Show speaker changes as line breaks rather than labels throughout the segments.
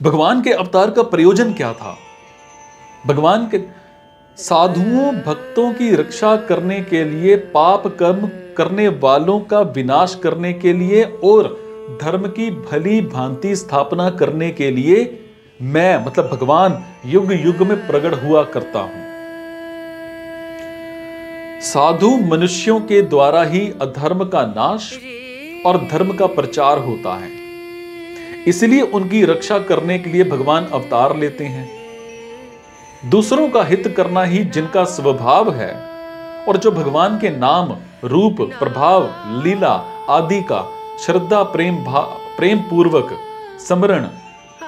भगवान के अवतार का प्रयोजन क्या था? भगवान के साधुओं भक्तों की रक्षा करने के लिए, पाप कर्म करने वालों का विनाश करने के लिए और धर्म की भली भांति स्थापना करने के लिए मैं मतलब भगवान युग युग में प्रकट हुआ करता हूं। साधु मनुष्यों के द्वारा ही अधर्म का नाश और धर्म का प्रचार होता है, इसलिए उनकी रक्षा करने के लिए भगवान अवतार लेते हैं। दूसरों का हित करना ही जिनका स्वभाव है और जो भगवान के नाम, रूप, प्रभाव, लीला आदि का श्रद्धा प्रेम पूर्वक स्मरण,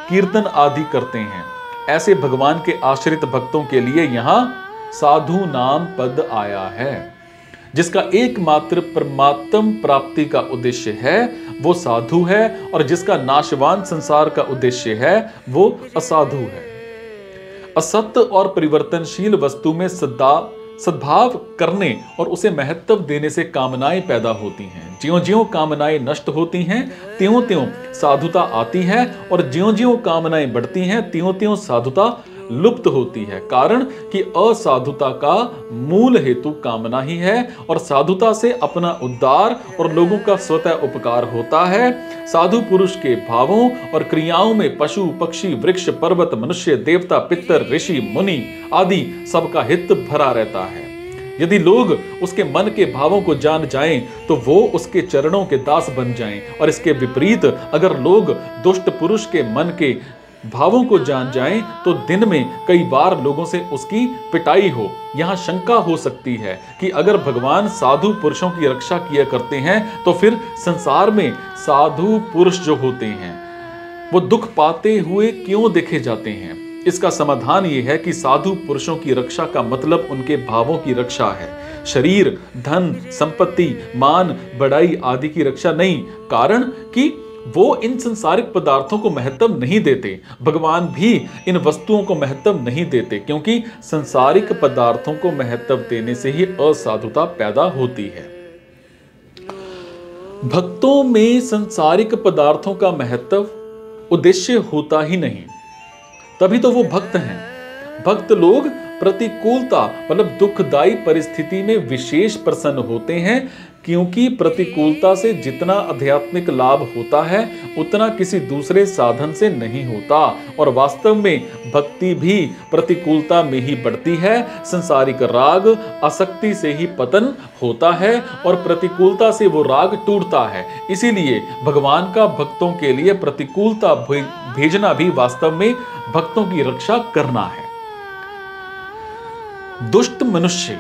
कीर्तन आदि करते हैं, ऐसे भगवान के आश्रित भक्तों के लिए यहां साधु नाम पद आया है। जिसका एकमात्र परमात्म प्राप्ति का उद्देश्य है वो साधु है, और जिसका नाशवान संसार का उद्देश्य है वो असाधु है। असत्य और परिवर्तनशील वस्तु में सद्भाव करने और उसे महत्व देने से कामनाएं पैदा होती हैं। ज्यों-ज्यों कामनाएं नष्ट होती हैं त्यों-त्यों साधुता आती है, और ज्यों-ज्यों कामनाएं बढ़ती हैं त्यों-त्यों साधुता लुप्त होती है। कारण कि असाधुता का मूल हेतु कामना ही है, और साधुता से अपना उद्धार और लोगों का स्वतः उपकार होता है। साधु पुरुष के भावों और क्रियाओं में पशु, पक्षी, वृक्ष, पर्वत, मनुष्य, देवता, पितर, ऋषि, मुनि आदि सबका हित भरा रहता है। यदि लोग उसके मन के भावों को जान जाएं तो वो उसके चरणों के दास बन जाएं, और इसके विपरीत अगर लोग दुष्ट पुरुष के मन के भावों को जान जाएं तो दिन में कई बार लोगों से उसकी पिटाई हो। यहां शंका हो सकती है कि अगर भगवान साधु पुरुषों की रक्षा किया करते हैं तो फिर संसार में साधु पुरुष जो होते हैं वो दुख पाते हुए क्यों देखे जाते हैं? इसका समाधान ये है कि साधु पुरुषों की रक्षा का मतलब उनके भावों की रक्षा है, शरीर, धन, संपत्ति, मान, बड़ाई आदि की रक्षा नहीं। कारण कि वो इन संसारिक पदार्थों को महत्व नहीं देते। भगवान भी इन वस्तुओं को महत्व नहीं देते, क्योंकि संसारिक पदार्थों को महत्व देने से ही असाधुता पैदा होती है। भक्तों में संसारिक पदार्थों का महत्व उद्देश्य होता ही नहीं, तभी तो वो भक्त हैं। भक्त लोग प्रतिकूलता मतलब दुखदायी परिस्थिति में विशेष प्रसन्न होते हैं, क्योंकि प्रतिकूलता से जितना आध्यात्मिक लाभ होता है उतना किसी दूसरे साधन से नहीं होता। और वास्तव में भक्ति भी प्रतिकूलता में ही बढ़ती है। संसारिक राग आसक्ति से ही पतन होता है और प्रतिकूलता से वो राग टूटता है। इसीलिए भगवान का भक्तों के लिए प्रतिकूलता भेजना भी वास्तव में भक्तों की रक्षा करना है। दुष्ट मनुष्य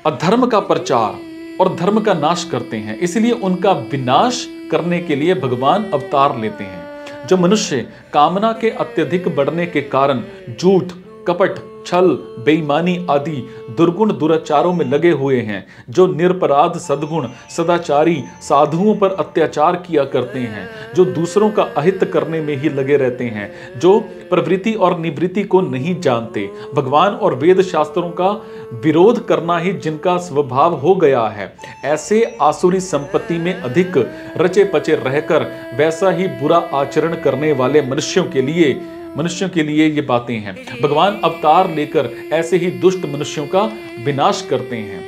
अधर्म का प्रचार और धर्म का नाश करते हैं, इसलिए उनका विनाश करने के लिए भगवान अवतार लेते हैं। जो मनुष्य कामना के अत्यधिक बढ़ने के कारण झूठ, कपट, छल, बेईमानी आदि दुर्गुण दुराचारों में लगे हुए हैं, जो निरपराध सद्गुण सदाचारी साधुओं पर अत्याचार किया करते हैं, जो दूसरों का अहित करने में ही लगे रहते हैं, जो प्रवृत्ति और निवृत्ति को नहीं जानते, भगवान और वेद शास्त्रों का विरोध करना ही जिनका स्वभाव हो गया है, ऐसे आसुरी संपत्ति में अधिक रचे पचे रहकर वैसा ही बुरा आचरण करने वाले मनुष्यों के लिए ये बातें हैं। भगवान अवतार लेकर ऐसे ही दुष्ट मनुष्यों का विनाश करते हैं।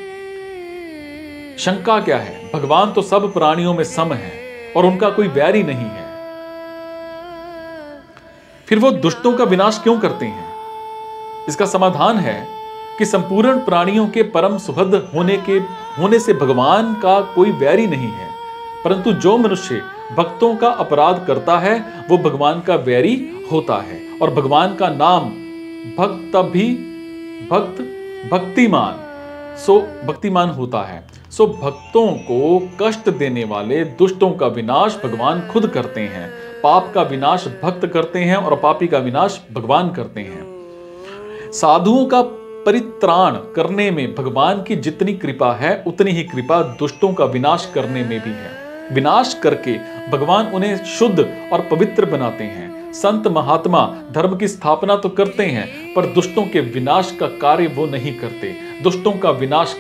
शंका क्या है? भगवान तो सब प्राणियों में सम है और उनका कोई वैरी नहीं है, फिर वो दुष्टों का विनाश क्यों करते हैं? इसका समाधान है कि संपूर्ण प्राणियों के परम सुहृद होने से भगवान का कोई वैरी नहीं है, परंतु जो मनुष्य भक्तों का अपराध करता है वो भगवान का वैरी होता है। और भगवान का नाम भक्तिमान होता है। सो भक्तों को कष्ट देने वाले दुष्टों का विनाश भगवान खुद करते हैं। पाप का विनाश भक्त करते हैं और पापी का विनाश भगवान करते हैं। साधुओं का परित्राण करने में भगवान की जितनी कृपा है उतनी ही कृपा दुष्टों का विनाश करने में भी है। विनाश करके भगवान उन्हें शुद्ध और पवित्र बनाते हैं। संत महात्मा धर्म की स्थापना तो करते हैं, पर दुष्टों के विनाश का कार्य वो नहीं करते। दुष्टों का विनाश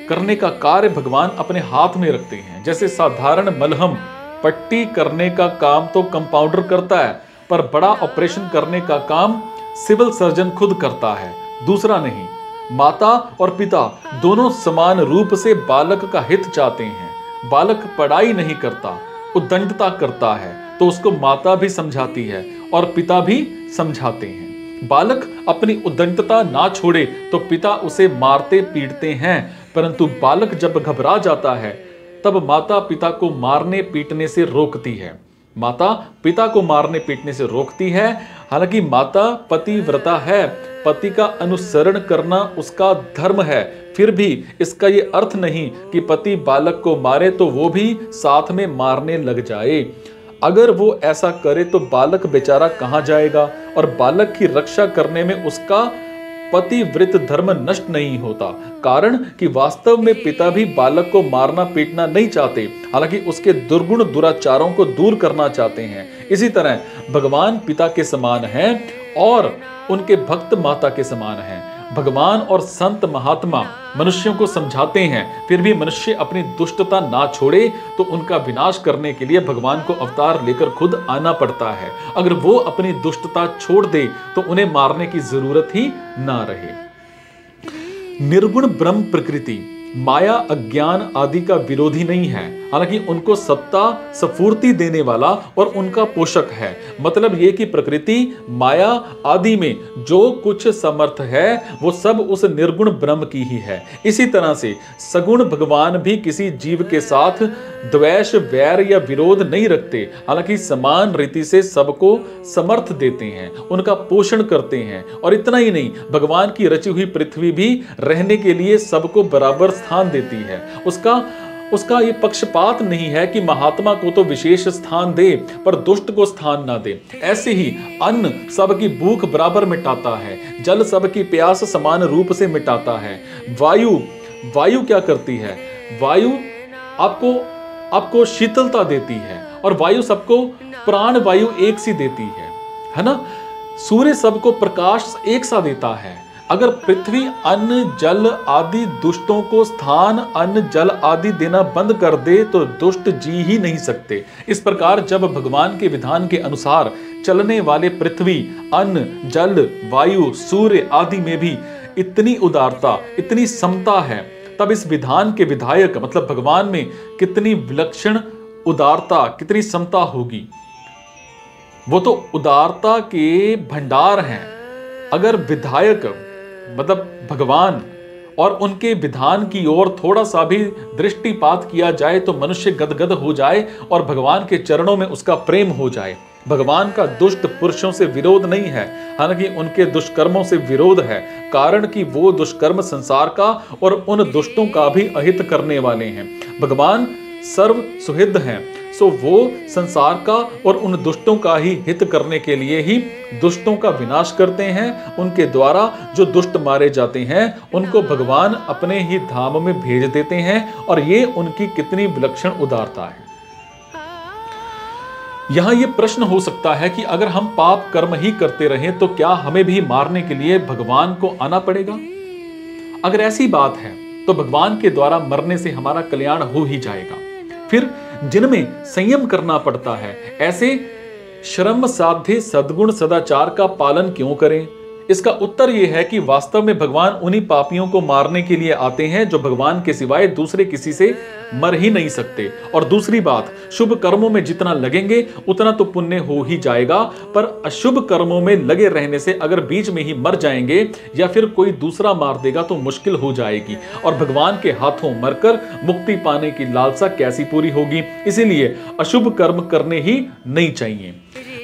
करने का कार्य भगवान अपने हाथ में रखते हैं। जैसे साधारण मलहम पट्टी करने का काम तो कंपाउंडर करता है, पर बड़ा ऑपरेशन करने का काम सिविल सर्जन खुद करता है, दूसरा नहीं। माता और पिता दोनों समान रूप से बालक का हित चाहते हैं। बालक पढ़ाई नहीं करता, उद्दंडता करता है, तो उसको माता भी समझाती है और पिता भी समझाते हैं। बालक अपनी उद्दंडता ना छोड़े तो पिता उसे मारते पीटते हैं, परंतु बालक जब घबरा जाता है तब माता पिता को मारने पीटने से रोकती है। माता पिता को मारने पीटने से रोकती है। हालांकि माता पतिव्रता है, पति का अनुसरण करना उसका धर्म है, फिर भी इसका ये अर्थ नहीं कि पति बालक को मारे तो वो भी साथ में मारने लग जाए। अगर वो ऐसा करे तो बालक बेचारा कहां जाएगा, और बालक की रक्षा करने में उसका पतिव्रत धर्म नष्ट नहीं होता। कारण कि वास्तव में पिता भी बालक को मारना पीटना नहीं चाहते, हालांकि उसके दुर्गुण दुराचारों को दूर करना चाहते हैं। इसी तरह भगवान पिता के समान हैं और उनके भक्त माता के समान हैं। भगवान और संत महात्मा मनुष्यों को समझाते हैं, फिर भी मनुष्य अपनी दुष्टता ना छोड़े तो उनका विनाश करने के लिए भगवान को अवतार लेकर खुद आना पड़ता है। अगर वो अपनी दुष्टता छोड़ दे तो उन्हें मारने की जरूरत ही ना रहे। निर्गुण ब्रह्म प्रकृति माया अज्ञान आदि का विरोधी नहीं है, हालांकि उनको सत्ता स्फूर्ति देने वाला और उनका पोषक है। मतलब ये कि प्रकृति माया आदि में जो कुछ समर्थ है वो सब उस निर्गुण ब्रह्म की ही है। इसी तरह से सगुण भगवान भी किसी जीव के साथ द्वेष वैर या विरोध नहीं रखते, हालांकि समान रीति से सबको समर्थ देते हैं, उनका पोषण करते हैं। और इतना ही नहीं, भगवान की रची हुई पृथ्वी भी रहने के लिए सबको बराबर स्थान देती है। उसका ये पक्षपात नहीं है कि महात्मा को तो विशेष स्थान दे पर दुष्ट को स्थान ना दे। ऐसे ही अन्न सबकी भूख बराबर मिटाता है, जल सबकी प्यास समान रूप से मिटाता है। वायु क्या करती है? वायु आपको शीतलता देती है, और वायु सबको प्राण वायु एक सी देती है ना। सूर्य सबको प्रकाश एक सा देता है। अगर पृथ्वी अन्न जल आदि दुष्टों को स्थान अन्न जल आदि देना बंद कर दे तो दुष्ट जी ही नहीं सकते। इस प्रकार जब भगवान के विधान के अनुसार चलने वाले पृथ्वी अन्न जल वायु सूर्य आदि में भी इतनी उदारता इतनी समता है, तब इस विधान के विधायक मतलब भगवान में कितनी विलक्षण उदारता कितनी समता होगी। वो तो उदारता के भंडार हैं। अगर विधायक मतलब भगवान और उनके विधान की ओर थोड़ा सा भी दृष्टिपात किया जाए तो मनुष्य गदगद हो जाए और भगवान के चरणों में उसका प्रेम हो जाए। भगवान का दुष्ट पुरुषों से विरोध नहीं है, हालांकि उनके दुष्कर्मों से विरोध है, कारण कि वो दुष्कर्म संसार का और उन दुष्टों का भी अहित करने वाले हैं। भगवान सर्व सुहृद हैं, सो वो संसार का और उन दुष्टों का ही हित करने के लिए ही दुष्टों का विनाश करते हैं। उनके द्वारा जो दुष्ट मारे जाते हैं उनको भगवान अपने ही धाम में भेज देते हैं, और ये उनकी कितनी विलक्षण उदारता है। यहां ये प्रश्न हो सकता है कि अगर हम पाप कर्म ही करते रहें तो क्या हमें भी मारने के लिए भगवान को आना पड़ेगा? अगर ऐसी बात है तो भगवान के द्वारा मरने से हमारा कल्याण हो ही जाएगा। फिर जिनमें संयम करना पड़ता है, ऐसे श्रम साध्य सद्गुण सदाचार का पालन क्यों करें? इसका उत्तर यह है कि वास्तव में भगवान उन्हीं पापियों को मारने के लिए आते हैं जो भगवान के सिवाय दूसरे किसी से मर ही नहीं सकते। और दूसरी बात, शुभ कर्मों में जितना लगेंगे उतना तो पुण्य हो ही जाएगा, पर अशुभ कर्मों में लगे रहने से अगर बीच में ही मर जाएंगे या फिर कोई दूसरा मार देगा तो मुश्किल हो जाएगी, और भगवान के हाथों मरकर मुक्ति पाने की लालसा कैसी पूरी होगी। इसीलिए अशुभ कर्म करने ही नहीं चाहिए।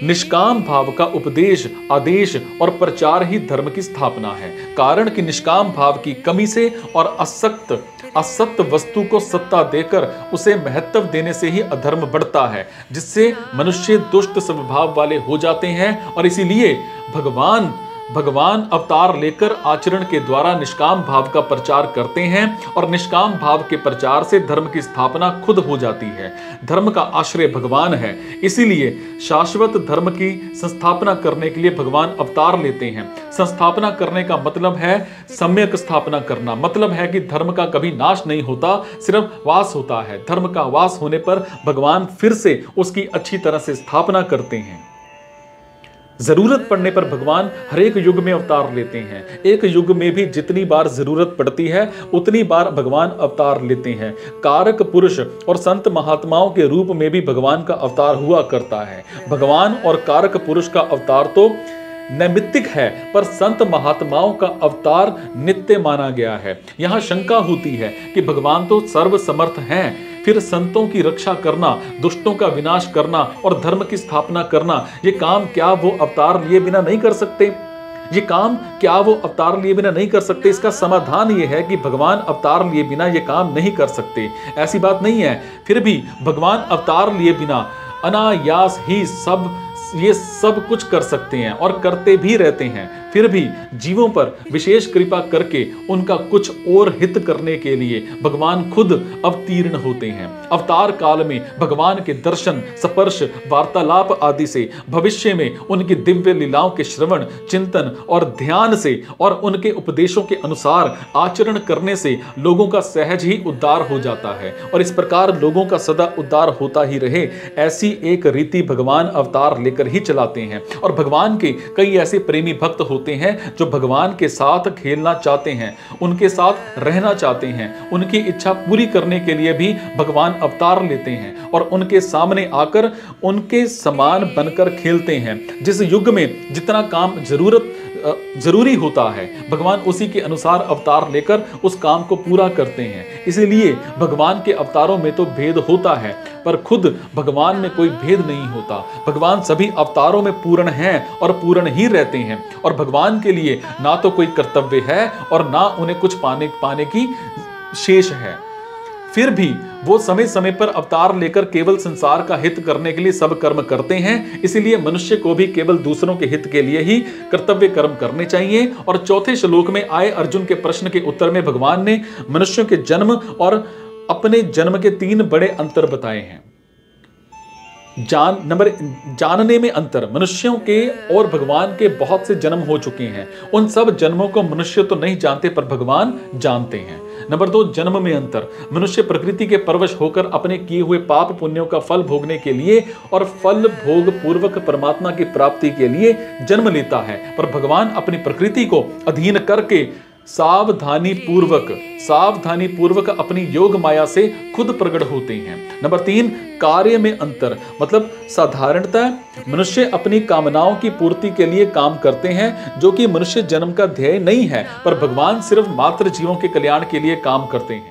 निष्काम भाव का उपदेश आदेश और प्रचार ही धर्म की स्थापना है, कारण कि निष्काम भाव की कमी से और असत्य वस्तु को सत्ता देकर उसे महत्व देने से ही अधर्म बढ़ता है, जिससे मनुष्य दुष्ट स्वभाव वाले हो जाते हैं। और इसीलिए भगवान अवतार लेकर आचरण के द्वारा निष्काम भाव का प्रचार करते हैं, और निष्काम भाव के प्रचार से धर्म की स्थापना खुद हो जाती है। धर्म का आश्रय भगवान है, इसीलिए शाश्वत धर्म की संस्थापना करने के लिए भगवान अवतार लेते हैं। संस्थापना करने का मतलब है सम्यक स्थापना करना, मतलब है कि धर्म का कभी नाश नहीं होता, सिर्फ वास होता है। धर्म का वास होने पर भगवान फिर से उसकी अच्छी तरह से स्थापना करते हैं। जरूरत पड़ने पर भगवान हर एक युग में अवतार लेते हैं। एक युग में भी जितनी बार जरूरत पड़ती है उतनी बार भगवान अवतार लेते हैं। कारक पुरुष और संत महात्माओं के रूप में भी भगवान का अवतार हुआ करता है। भगवान और कारक पुरुष का अवतार तो नैमित्तिक है, पर संत महात्माओं का अवतार नित्य माना गया है। यहां शंका होती है कि भगवान तो सर्वसमर्थ हैं, फिर संतों की रक्षा करना, दुष्टों का विनाश करना और धर्म की स्थापना करना, ये काम क्या वो अवतार लिए बिना नहीं कर सकते? ये काम क्या वो अवतार लिए बिना नहीं कर सकते? इसका समाधान ये है कि भगवान अवतार लिए बिना ये काम नहीं कर सकते, ऐसी बात नहीं है। फिर भी भगवान अवतार लिए बिना अनायास ही ये सब कुछ कर सकते हैं और करते भी रहते हैं। फिर भी जीवों पर विशेष कृपा करके उनका कुछ और हित करने के लिए भगवान खुद अवतीर्ण होते हैं। अवतार काल में भगवान के दर्शन, स्पर्श, वार्तालाप आदि से, भविष्य में उनकी दिव्य लीलाओं के श्रवण, चिंतन और ध्यान से और उनके उपदेशों के अनुसार आचरण करने से लोगों का सहज ही उद्धार हो जाता है और इस प्रकार लोगों का सदा उद्धार होता ही रहे, ऐसी एक रीति भगवान अवतार लेकर ही चलाते हैं। और भगवान के कई ऐसे प्रेमी भक्त होते हैं जो भगवान के साथ खेलना चाहते हैं, उनके साथ रहना चाहते हैं, उनकी इच्छा पूरी करने के लिए भी भगवान अवतार लेते हैं और उनके सामने आकर उनके समान बनकर खेलते हैं। जिस युग में जितना काम जरूरी होता है भगवान उसी के अनुसार अवतार लेकर उस काम को पूरा करते हैं। इसलिए भगवान के अवतारों में तो भेद होता है, पर खुद भगवान में कोई भेद नहीं होता। भगवान सभी अवतारों में पूर्ण हैं और पूर्ण ही रहते हैं और भगवान के लिए ना तो कोई कर्तव्य है और ना उन्हें कुछ पाने की शेष है। फिर भी वो समय समय पर अवतार लेकर केवल संसार का हित करने के लिए सब कर्म करते हैं। इसलिए मनुष्य को भी केवल दूसरों के हित के लिए ही कर्तव्य कर्म करने चाहिए। और चौथे श्लोक में आए अर्जुन के प्रश्न के उत्तर में भगवान ने मनुष्यों के जन्म और अपने जन्म के 3 बड़े अंतर बताए हैं। जानने में अंतर। मनुष्यों के और भगवान के बहुत से जन्म हो चुके हैं, उन सब जन्मों को मनुष्य तो नहीं जानते पर भगवान जानते हैं। नंबर 2, जन्म में अंतर। मनुष्य प्रकृति के परवश होकर अपने किए हुए पाप पुण्यों का फल भोगने के लिए और फल भोग पूर्वक परमात्मा की प्राप्ति के लिए जन्म लेता है, पर भगवान अपनी प्रकृति को अधीन करके सावधानी पूर्वक अपनी योग माया से खुद प्रकट होते हैं। नंबर 3, कार्य में अंतर। मतलब साधारणतः मनुष्य अपनी कामनाओं की पूर्ति के लिए काम करते हैं, जो कि मनुष्य जन्म का ध्येय नहीं है, पर भगवान सिर्फ मात्र जीवों के कल्याण के लिए काम करते हैं।